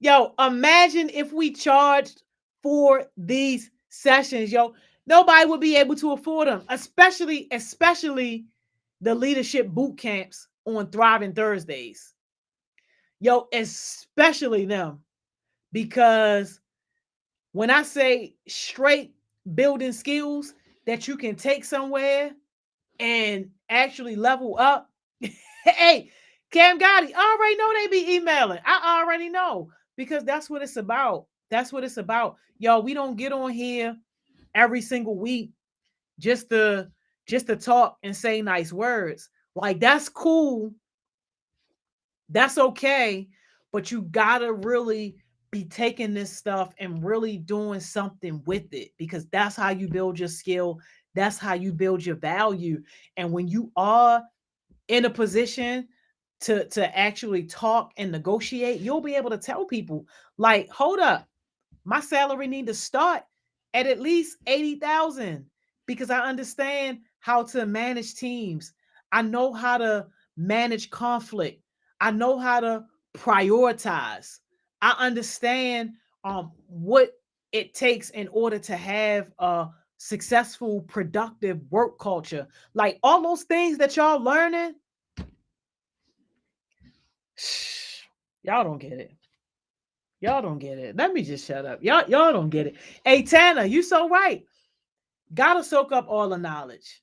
Yo, imagine if we charged for these sessions, yo. Nobody would be able to afford them, especially the leadership boot camps on Thriving Thursdays. Yo, especially them. Because when I say straight building skills that you can take somewhere and actually level up, hey, Cam Gotti, I already know they be emailing. I already know, because that's what it's about. That's what it's about. Yo, we don't get on here every single week just to talk and say nice words. Like, that's cool. That's okay. But you gotta really be taking this stuff and really doing something with it, because that's how you build your skill. That's how you build your value. And when you are in a position to actually talk and negotiate, you'll be able to tell people, like, hold up, my salary need to start at least 80,000, because I understand how to manage teams. I know how to manage conflict. I know how to prioritize. I understand what it takes in order to have a successful, productive work culture. Like, all those things that y'all learning, y'all don't get it. Y'all don't get it. Let me just shut up. Y'all don't get it. Hey, Tanner, you so right. Gotta soak up all the knowledge.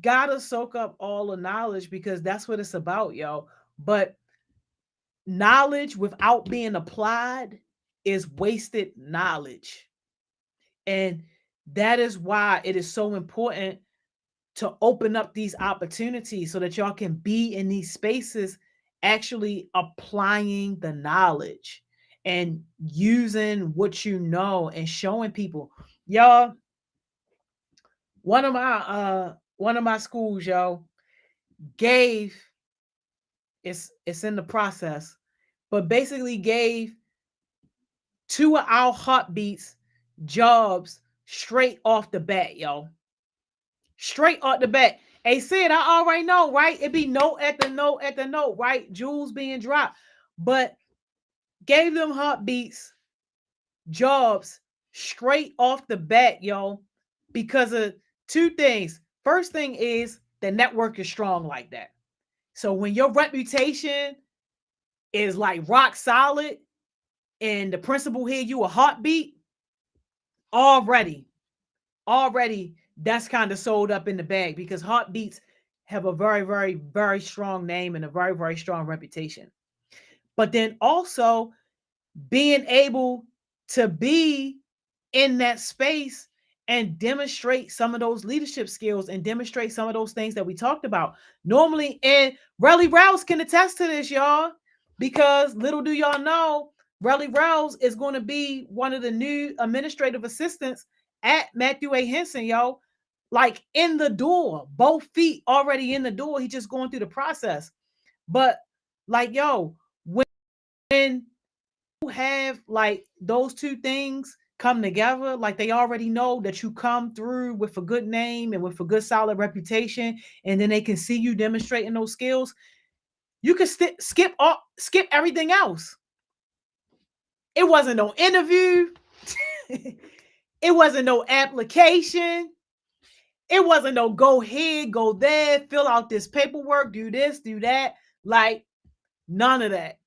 Gotta soak up all the knowledge because that's what it's about, yo. But knowledge without being applied is wasted knowledge. And that is why it is so important to open up these opportunities so that y'all can be in these spaces actually applying the knowledge and using what you know and showing people. Y'all, one of my schools, yo, gave it's in the process, but basically gave two of our heartbeats jobs straight off the bat, yo. Straight off the bat. Hey, said I already know, right? It be note at the note at the note, right? Jewels being dropped. But gave them heartbeats jobs straight off the bat, yo, because of two things. First thing is the network is strong like that. So when your reputation is like rock solid and the principal hear you a heartbeat, already, already that's kind of sold up in the bag because heartbeats have a very, very, very strong name and a very, very strong reputation. But then also being able to be in that space and demonstrate some of those leadership skills and demonstrate some of those things that we talked about. Normally, and Relly Rouse can attest to this, y'all, because little do y'all know, Relly Rouse is going to be one of the new administrative assistants at Matthew A. Henson, yo. Like in the door, both feet already in the door. He's just going through the process. But like, yo, when have like those two things come together, like they already know that you come through with a good name and with a good solid reputation, and then they can see you demonstrating those skills, you can skip everything else. It wasn't no interview. It wasn't no application. It wasn't no go here, go there, fill out this paperwork, do this, do that. Like none of that.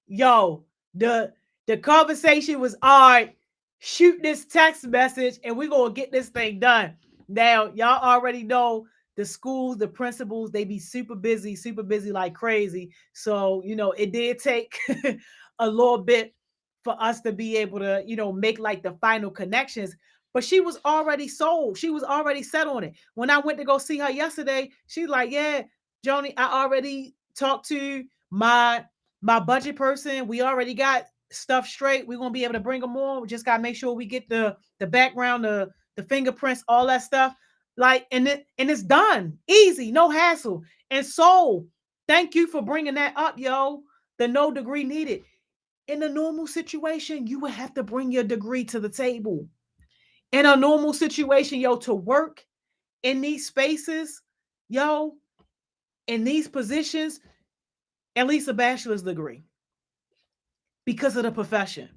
Yo, the conversation was all right. Shoot this text message, and we're gonna get this thing done. Now, y'all already know the schools, the principals, they be super busy like crazy. So, it did take a little bit for us to be able to, make like the final connections. But she was already sold. She was already set on it. When I went to go see her yesterday, she's like, "Yeah, Joni, I already talked to my budget person. We already got stuff straight. We're gonna be able to bring them on. We just gotta make sure we get the background, the fingerprints, all that stuff. Like, and it's done. Easy, no hassle. And so thank you for bringing that up, yo. The no degree needed. In a normal situation, you would have to bring your degree to the table. In a normal situation, yo, to work in these spaces, yo, in these positions, at least a bachelor's degree because of the profession.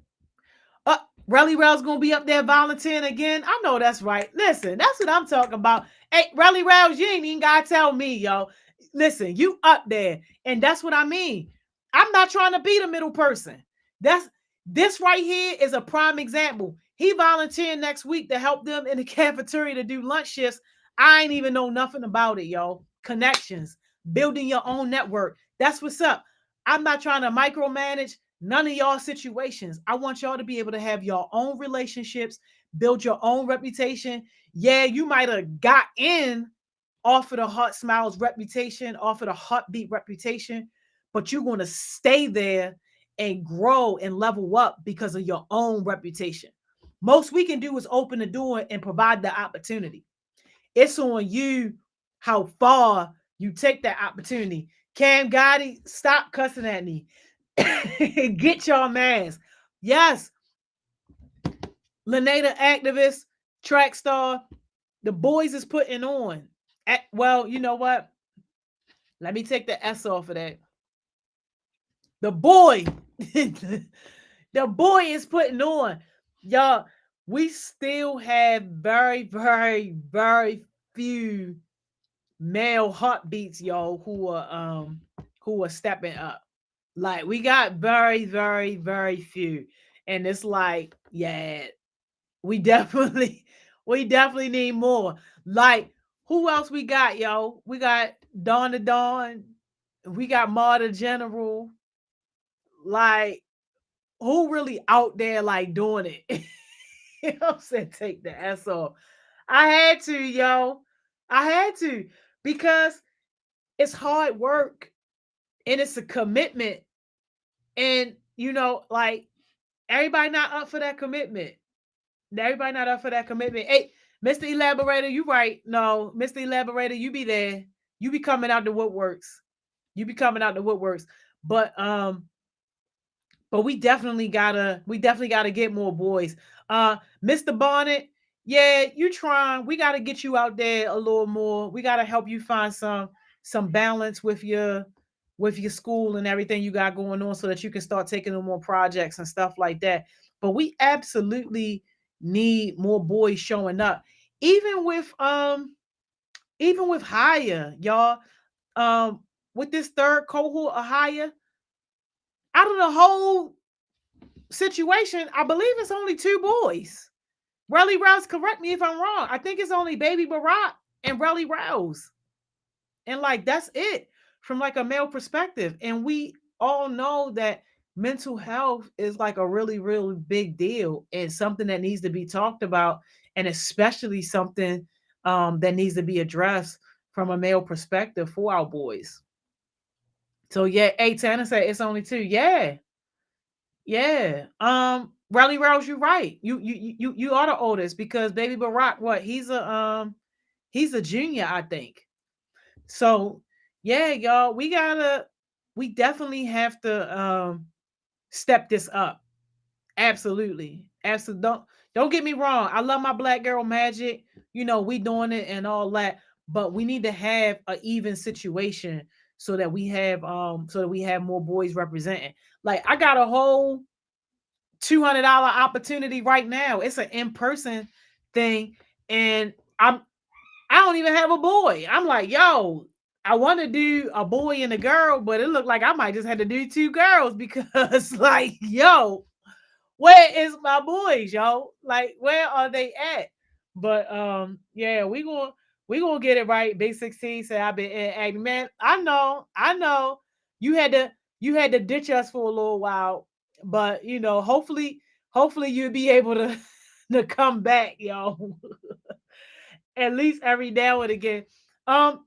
Relly Rail's gonna be up there volunteering again. I know that's right. Listen, that's what I'm talking about. Hey, Relly Rails, you ain't even gotta tell me, yo. Listen, you up there, and that's what I mean. I'm not trying to be the middle person. This right here is a prime example. He volunteered next week to help them in the cafeteria to do lunch shifts. I ain't even know nothing about it, yo. Connections, building your own network. That's what's up. I'm not trying to micromanage none of y'all situations. I want y'all to be able to have your own relationships, build your own reputation. Yeah, you might have got in off of the Heart Smiles reputation, off of the Heartbeat reputation, but you're going to stay there and grow and level up because of your own reputation. Most we can do is open the door and provide the opportunity. It's on you how far you take that opportunity. Cam Gotti, stop cussing at me. Get your mans. Yes. Lenata activist, track star. The boys is putting on. Well, you know what? Let me take the S off of that. The boy. The boy is putting on. Y'all, we still have very, very, very few male heartbeats, y'all, who are stepping up. Like we got very, very, very few. And it's like, yeah, we definitely We definitely need more. Like, who else we got, yo? We got Dawn to Dawn. We got Marta General. Like, who really out there like doing it? You know what I'm saying? Take the S off. I had to, yo. I had to because it's hard work and it's a commitment. And like everybody not up for that commitment. Everybody not up for that commitment. Hey, Mr. Elaborator, you right. No, Mr. Elaborator, you be there. You be coming out the woodworks. You be coming out the woodworks. But we definitely gotta get more boys. Mr. Bonnet, yeah, you trying. We gotta get you out there a little more. We gotta help you find some balance with your school and everything you got going on so that you can start taking on more projects and stuff like that. But we absolutely need more boys showing up. Even with higher, y'all. Um, with this third cohort of higher, out of the whole situation, I believe it's only two boys. Relly Rouse, correct me if I'm wrong. I think it's only Baby Barack and Relly Rouse. And like that's it from like a male perspective. And we all know that mental health is like a really, really big deal and something that needs to be talked about, and especially something that needs to be addressed from a male perspective for our boys. So yeah, hey Tanner said it's only two. Yeah, yeah. Riley Rouse, you're right. You are the oldest because Baby Barack, what he's a junior, I think. So yeah, y'all, we definitely have to step this up. Absolutely. Absolutely. Don't get me wrong. I love my black girl magic. We doing it and all that, but we need to have an even situation so that we have more boys representing. Like I got a whole $200 opportunity right now. It's an in-person thing, and I don't even have a boy. I'm like, yo, I want to do a boy and a girl, but it looked like I might just have to do two girls because, like, yo, where is my boys, yo? Like, where are they at? But yeah, we gonna get it right. Big 16 said I've been acting. Man, I know. You had to ditch us for a little while, but hopefully you'll be able to to come back, yo. At least every now and again. Um,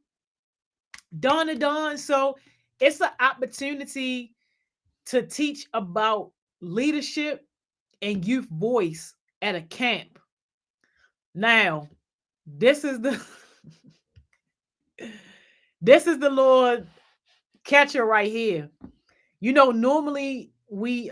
Dawn to Dawn. So it's an opportunity to teach about leadership and youth voice at a camp. Now, this is the this is the Lord catcher right here. Normally we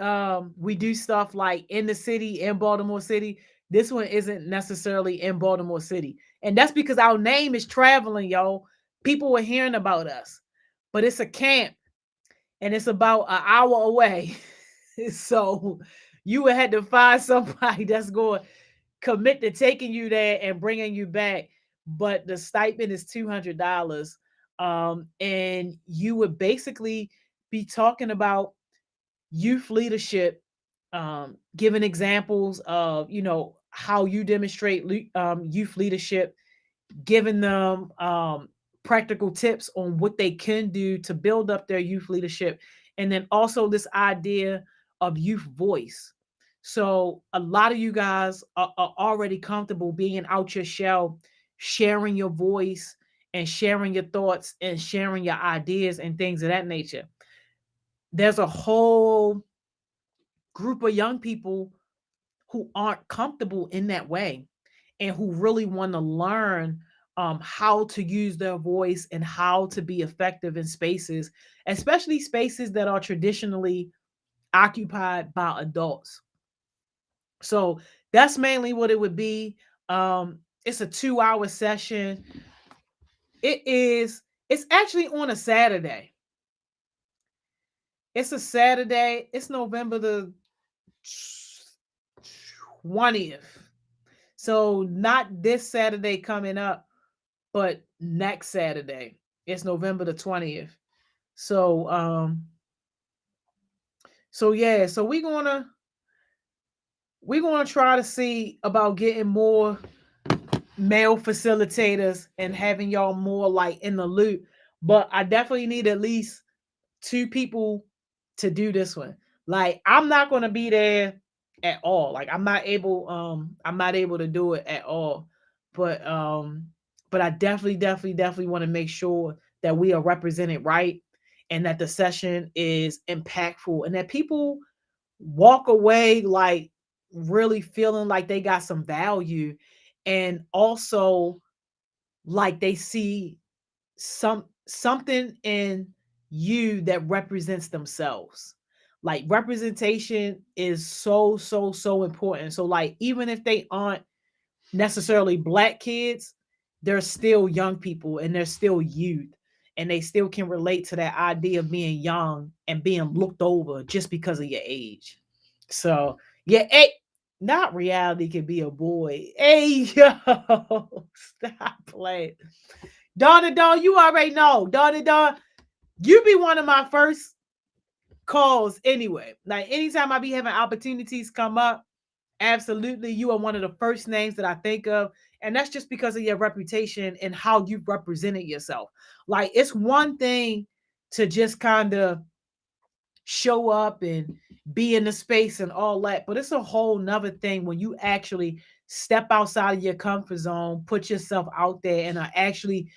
do stuff like in the city in Baltimore City. This one isn't necessarily in Baltimore City. And that's because our name is traveling, y'all. People are hearing about us. But it's a camp and it's about an hour away. So you would have to find somebody that's going to commit to taking you there and bringing you back. But the stipend is $200. And you would basically be talking about youth leadership, giving examples of how you demonstrate youth leadership, giving them practical tips on what they can do to build up their youth leadership, and then also this idea of youth voice. So a lot of you guys are already comfortable being out your shell, sharing your voice and sharing your thoughts and sharing your ideas and things of that nature. There's a whole group of young people who aren't comfortable in that way and who really want to learn how to use their voice and how to be effective in spaces, especially spaces that are traditionally occupied by adults. So that's mainly what it would be. It's a 2 hour session. It's actually on a Saturday. It's a Saturday. It's November the 20th. So not this Saturday coming up, but next Saturday. It's November the 20th. So yeah, so we're gonna try to see about getting more male facilitators and having y'all more like in the loop. But I definitely need at least two people to do this one. Like I'm not gonna be there at all. Like I'm not able to do it at all. But I definitely want to make sure that we are represented right and that the session is impactful and that people walk away like really feeling like they got some value and also like they see something in you that represents themselves. Like representation is so important. So like even if they aren't necessarily black kids, they're still young people and they're still youth and they still can relate to that idea of being young and being looked over just because of your age. So yeah, hey, not reality could be a boy. Hey yo, stop playing. Donna Dawn, you already know. Donna Dawn, you be one of my first calls anyway. Like anytime I be having opportunities come up, absolutely, you are one of the first names that I think of. And that's just because of your reputation and how you've represented yourself. Like it's one thing to just kind of show up and be in the space and all that, but it's a whole nother thing when you actually step outside of your comfort zone, put yourself out there, and are actually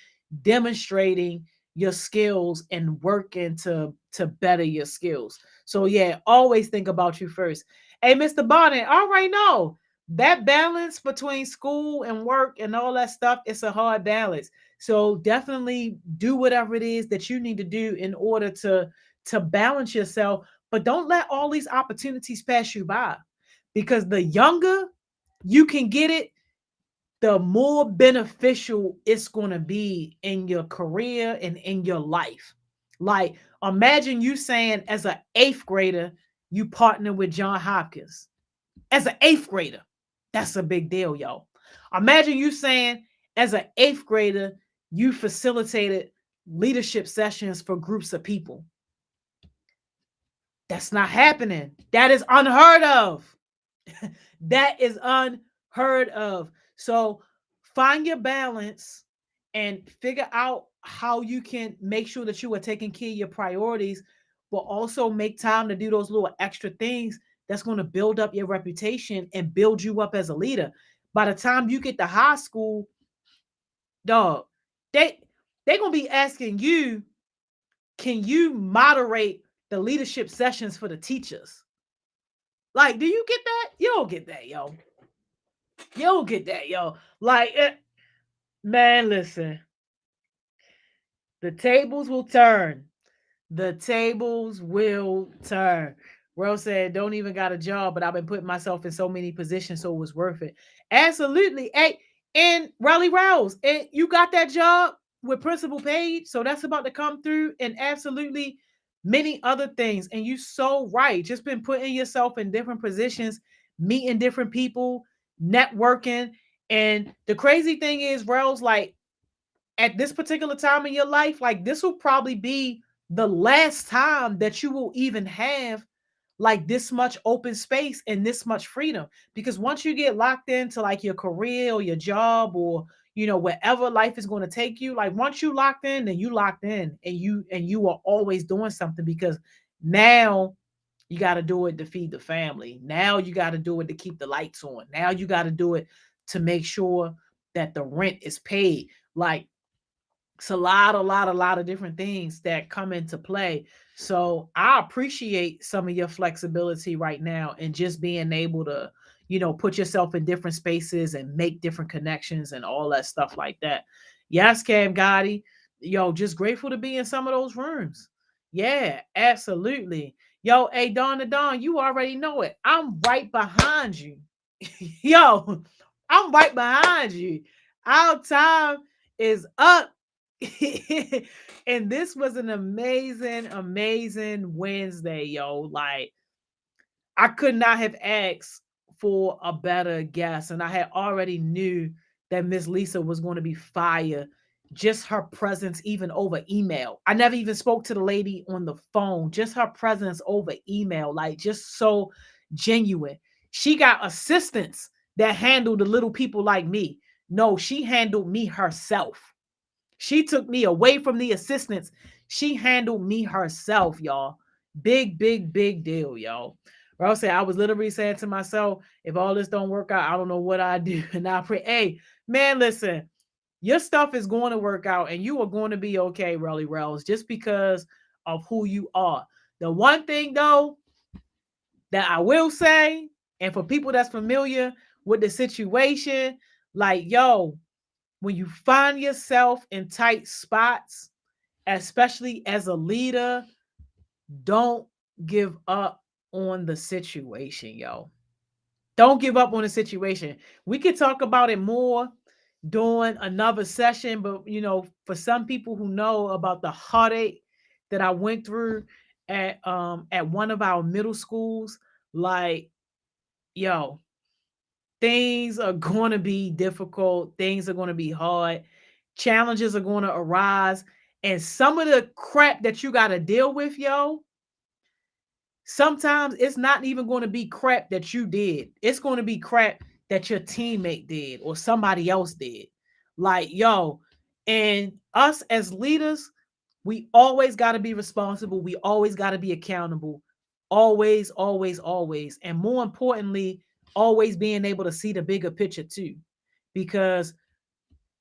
demonstrating your skills and working to better your skills. So yeah, always think about you first. Hey, Mr. Bonnet, all right, no, that balance between school and work and all that stuff, it's a hard balance. So definitely do whatever it is that you need to do in order to balance yourself, but don't let all these opportunities pass you by because the younger you can get it, the more beneficial it's going to be in your career and in your life. Like, imagine you saying, as an eighth grader, you partner with John Hopkins. As an eighth grader, that's a big deal, yo. Imagine you saying, as an eighth grader, you facilitated leadership sessions for groups of people. That's not happening. That is unheard of. That is unheard of. So find your balance and figure out how you can make sure that you are taking care of your priorities, but also make time to do those little extra things that's going to build up your reputation and build you up as a leader. By the time you get to high school, dog, they they're gonna be asking you, can you moderate the leadership sessions for the teachers? Like, do you get that? You don't get that, yo. You don't get that, yo. Like, man, listen. The tables will turn. The tables will turn. Rose said, don't even got a job, but I've been putting myself in so many positions, so it was worth it. Absolutely. Hey, and Raleigh Rouse, and you got that job with Principal Page, so that's about to come through, and absolutely many other things. And you so right. Just been putting yourself in different positions, meeting different people, networking. And the crazy thing is, Rose, like at this particular time in your life, like this will probably be the last time that you will even have like this much open space and this much freedom. Because once you get locked into like your career or your job or wherever life is going to take you, like once you locked in, then you locked in and you are always doing something because now you got to do it to feed the family. Now you got to do it to keep the lights on. Now you got to do it to make sure that the rent is paid. Like it's a lot of different things that come into play. So I appreciate some of your flexibility right now and just being able to, put yourself in different spaces and make different connections and all that stuff like that. Yes, Cam Gotti, yo, just grateful to be in some of those rooms. Yeah, absolutely. Yo, hey, Dawn to Dawn, you already know it. I'm right behind you. Yo, I'm right behind you. Our time is up. And this was an amazing Wednesday, yo. Like, I could not have asked for a better guest. And I had already knew that Miss Lisa was going to be fire. Just her presence, even over email. I never even spoke to the lady on the phone. Just her presence over email, like just so genuine. She got assistants that handle the little people like me. No, she handled me herself. She took me away from the assistants. She handled me herself, y'all. Big, big, big deal, y'all. Or I'll say I was literally saying to myself, if all this don't work out, I don't know what I do. And I pray, hey, man, listen, your stuff is going to work out and you are going to be okay, Relly Rells, just because of who you are. The one thing though that I will say, and for people that's familiar with the situation, like, yo, when you find yourself in tight spots, especially as a leader, don't give up on the situation, yo. Don't give up on the situation. We could talk about it more during another session, but for some people who know about the heartache that I went through at one of our middle schools, like, yo, things are going to be difficult, things are going to be hard, challenges are going to arise, and some of the crap that you got to deal with, yo, sometimes it's not even going to be crap that you did. It's going to be crap that your teammate did or somebody else did. Like, yo, and us as leaders, we always got to be responsible. We always got to be accountable. Always, always, always. And more importantly, always being able to see the bigger picture too. Because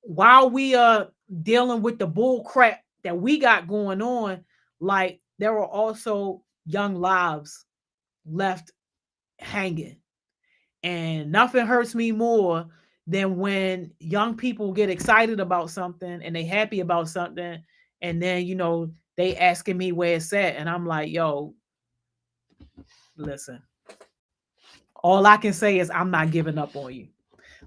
while we are dealing with the bull crap that we got going on, like, there are also young lives left hanging. And nothing hurts me more than when young people get excited about something and they happy about something, and then they asking me where it's at, and I'm like, yo, listen, all I can say is I'm not giving up on you.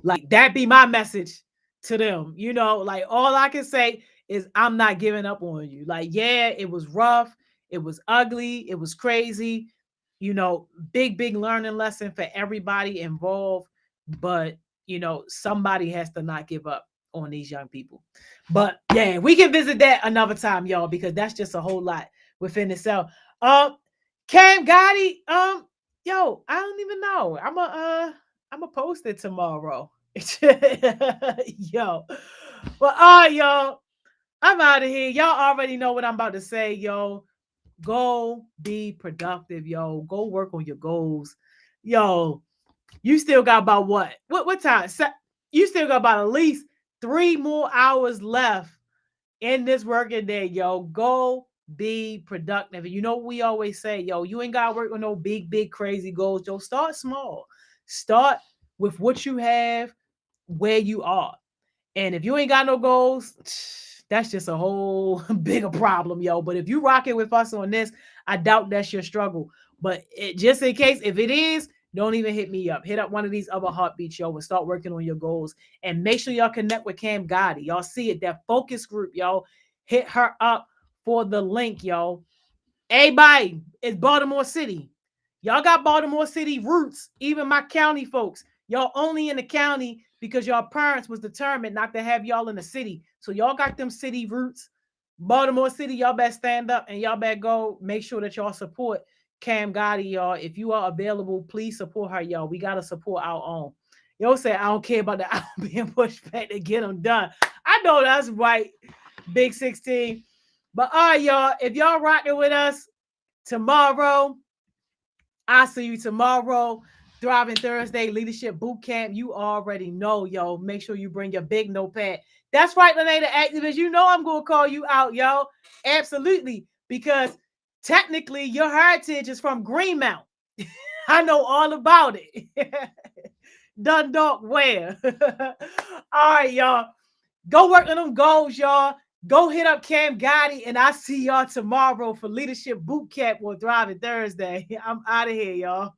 Like, that be my message to them. Like, all I can say is I'm not giving up on you. Like, yeah, it was rough, it was ugly, it was crazy, big, big learning lesson for everybody involved. But somebody has to not give up on these young people. But yeah, we can visit that another time, y'all, because that's just a whole lot within itself. Cam Gotti, yo, I don't even know. I'm a post it tomorrow. Yo. Well, all right, y'all. I'm out of here. Y'all already know what I'm about to say, yo. Go be productive, yo. Go work on your goals. Yo, you still got about what time? You still got about at least 3 more hours left in this working day, yo. Go be productive. And you know what we always say, yo, you ain't got to work on no big, big, crazy goals. Yo, start small. Start with what you have, where you are. And if you ain't got no goals, that's just a whole bigger problem, yo. But if you rock it with us on this, I doubt that's your struggle. But just in case, if it is, don't even hit me up. Hit up one of these other heartbeats, yo, and start working on your goals. And make sure y'all connect with Cam Gotti. Y'all see it, that focus group, yo. Hit her up for the link, yo. Everybody, it's Baltimore City. Y'all got Baltimore City roots, even my county folks. Y'all only in the county because y'all parents was determined not to have y'all in the city. So y'all got them city roots. Baltimore City, y'all better stand up and y'all better go make sure that y'all support Cam Gotti, y'all. If you are available, please support her, y'all. We got to support our own. Yo say, I don't care about the hour being pushed back to get them done. I know that's right, Big 16. But all right, y'all, if y'all rocking with us tomorrow, I'll see you tomorrow. Thriving Thursday Leadership Boot Camp. You already know, yo. Make sure you bring your big notepad. That's right, Lene the Activist. You know I'm going to call you out, yo. Absolutely. Because technically your heritage is from Greenmount. I know all about it. Dundalk where? All right, y'all. Go work on them goals, y'all. Go hit up Cam Gotti, and I'll see y'all tomorrow for Leadership Boot Camp on Thriving Thursday. I'm out of here, y'all.